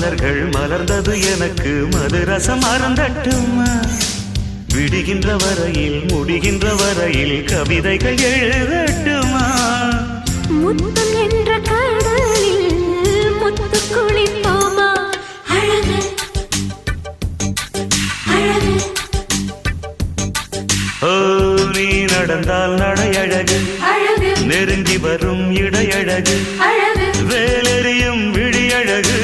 மலர்கள் மலர்ந்தது எனக்கு மதுரசம் அருந்தட்டுமா விடுகின்ற வரையில் முடிகின்ற வரையில் கவிதைகள் எழுதட்டுமா முத்தம் என்ற கடலில் முத்து குளிப்போமா அழகு அழகு ஓ நீ நடந்தால் நடையழகு அழகு நெருங்கி வரும் இடையழகு அழகு வேலெறியும் விழியழகு